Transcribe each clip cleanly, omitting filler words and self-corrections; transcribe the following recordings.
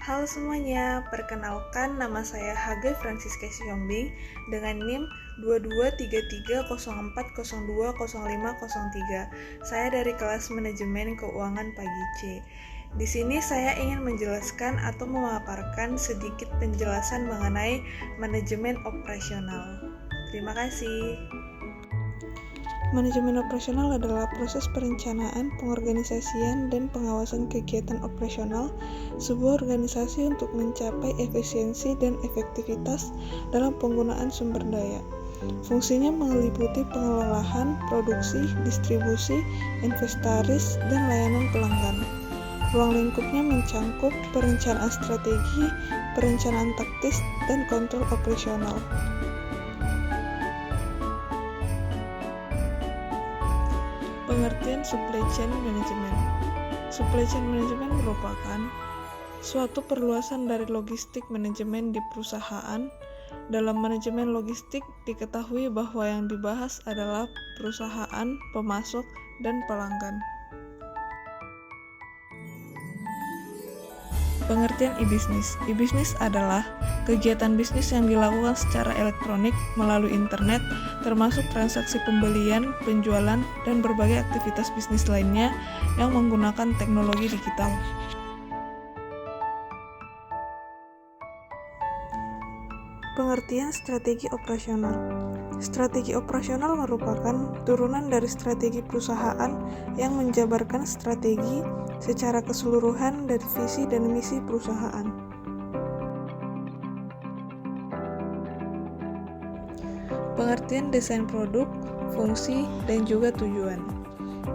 Halo semuanya, perkenalkan nama saya Hage Francisca Siombing dengan NIM 223304020503. Saya dari kelas Manajemen Keuangan Pagi C. Di sini saya ingin menjelaskan atau memaparkan sedikit penjelasan mengenai manajemen operasional. Terima kasih. Manajemen operasional adalah proses perencanaan, pengorganisasian, dan pengawasan kegiatan operasional sebuah organisasi untuk mencapai efisiensi dan efektivitas dalam penggunaan sumber daya. Fungsinya meliputi pengelolaan, produksi, distribusi, inventaris, dan layanan pelanggan. Ruang lingkupnya mencangkup perencanaan strategi, perencanaan taktis, dan kontrol operasional. Pengertian supply chain management. Supply chain management merupakan suatu perluasan dari logistik manajemen di perusahaan. Dalam manajemen logistik diketahui bahwa yang dibahas adalah perusahaan, pemasok, dan pelanggan. Pengertian e-bisnis. E-bisnis adalah kegiatan bisnis yang dilakukan secara elektronik melalui internet, termasuk transaksi pembelian, penjualan, dan berbagai aktivitas bisnis lainnya yang menggunakan teknologi digital. Pengertian strategi operasional. Strategi operasional merupakan turunan dari strategi perusahaan yang menjabarkan strategi secara keseluruhan dari visi dan misi perusahaan. Pengertian desain produk, fungsi, dan juga tujuan.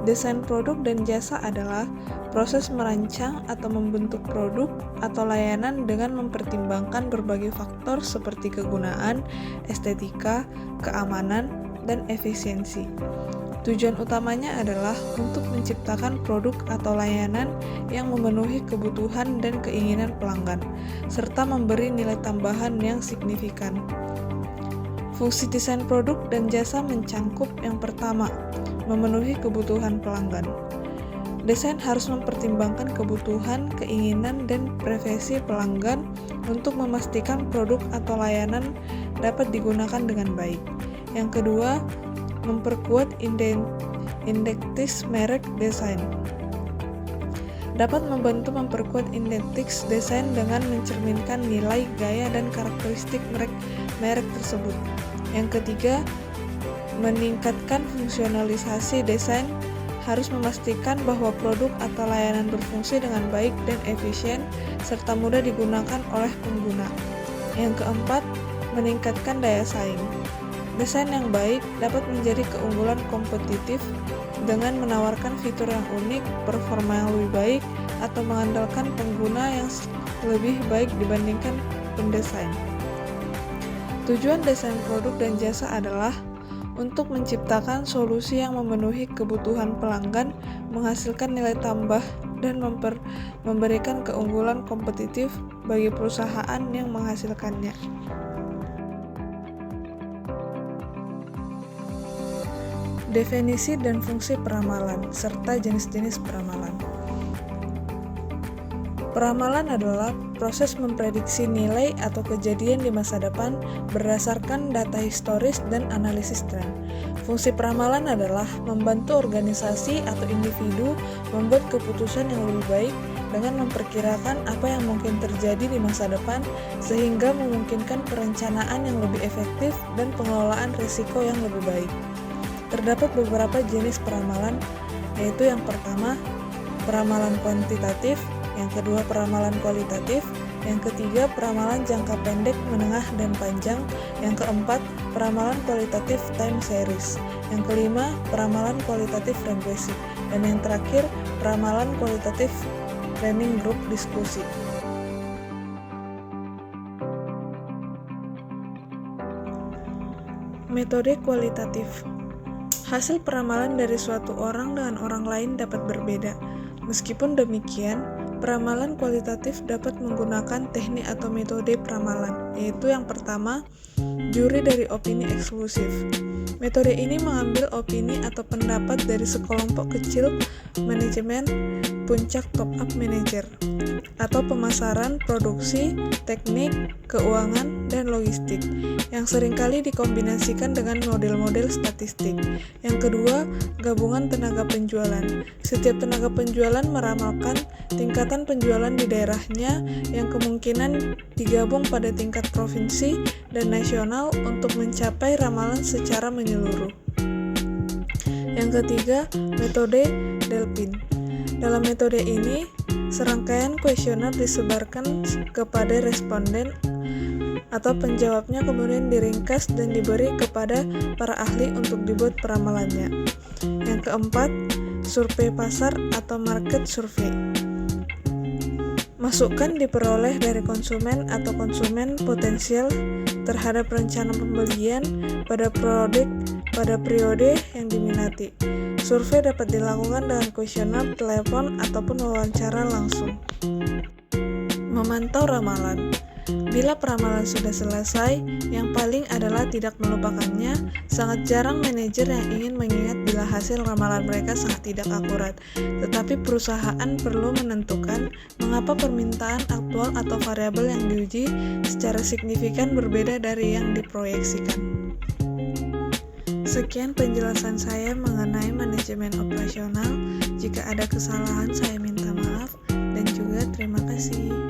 Desain produk dan jasa adalah proses merancang atau membentuk produk atau layanan dengan mempertimbangkan berbagai faktor seperti kegunaan, estetika, keamanan, dan efisiensi. Tujuan utamanya adalah untuk menciptakan produk atau layanan yang memenuhi kebutuhan dan keinginan pelanggan, serta memberi nilai tambahan yang signifikan. Fungsi desain produk dan jasa mencangkup yang pertama, memenuhi kebutuhan pelanggan. Desain harus mempertimbangkan kebutuhan, keinginan, dan preferensi pelanggan untuk memastikan produk atau layanan dapat digunakan dengan baik. Yang kedua, memperkuat identitas merek desain. Dapat membantu memperkuat identitas desain dengan mencerminkan nilai, gaya, dan karakteristik merek tersebut. Yang ketiga, meningkatkan fungsionalisasi desain, harus memastikan bahwa produk atau layanan berfungsi dengan baik dan efisien serta mudah digunakan oleh pengguna. Yang keempat, meningkatkan daya saing. Desain yang baik dapat menjadi keunggulan kompetitif dengan menawarkan fitur yang unik, performa yang lebih baik, atau mengandalkan pengguna yang lebih baik dibandingkan pendesain. Tujuan desain produk dan jasa adalah untuk menciptakan solusi yang memenuhi kebutuhan pelanggan, menghasilkan nilai tambah, dan memberikan keunggulan kompetitif bagi perusahaan yang menghasilkannya. Definisi dan fungsi peramalan, serta jenis-jenis peramalan. Peramalan adalah proses memprediksi nilai atau kejadian di masa depan berdasarkan data historis dan analisis tren. Fungsi peramalan adalah membantu organisasi atau individu membuat keputusan yang lebih baik dengan memperkirakan apa yang mungkin terjadi di masa depan sehingga memungkinkan perencanaan yang lebih efektif dan pengelolaan risiko yang lebih baik. Terdapat beberapa jenis peramalan, yaitu yang pertama, peramalan kuantitatif, yang kedua peramalan kualitatif, yang ketiga peramalan jangka pendek, menengah, dan panjang, yang keempat peramalan kualitatif time series, yang kelima peramalan kualitatif regresi, dan yang terakhir peramalan kualitatif planning group diskusi. Metode kualitatif. Hasil peramalan dari suatu orang dengan orang lain dapat berbeda. Meskipun demikian, peramalan kualitatif dapat menggunakan teknik atau metode peramalan, yaitu yang pertama, juri dari opini eksklusif. Metode ini mengambil opini atau pendapat dari sekelompok kecil manajemen puncak top-up manager, atau pemasaran, produksi, teknik, keuangan, dan logistik, yang seringkali dikombinasikan dengan model-model statistik. Yang kedua, gabungan tenaga penjualan. Setiap tenaga penjualan meramalkan tingkatan penjualan di daerahnya yang kemungkinan digabung pada tingkat provinsi dan nasional untuk mencapai ramalan secara menyeluruh. Yang ketiga, metode Delphin. Dalam metode ini, serangkaian kuesioner disebarkan kepada responden atau penjawabnya, kemudian diringkas dan diberi kepada para ahli untuk dibuat peramalannya. Yang keempat, survei pasar atau market survey. Masukan diperoleh dari konsumen atau konsumen potensial terhadap rencana pembelian pada produk pada periode yang diminati. Survei dapat dilakukan dengan kuesioner, telepon, ataupun wawancara langsung. Memantau ramalan. Bila peramalan sudah selesai, yang paling adalah tidak melupakannya. Sangat jarang manajer yang ingin mengingat bila hasil ramalan mereka sangat tidak akurat. Tetapi perusahaan perlu menentukan mengapa permintaan aktual atau variabel yang diuji secara signifikan berbeda dari yang diproyeksikan. Sekian penjelasan saya mengenai manajemen operasional. Jika ada kesalahan, saya minta maaf dan juga terima kasih.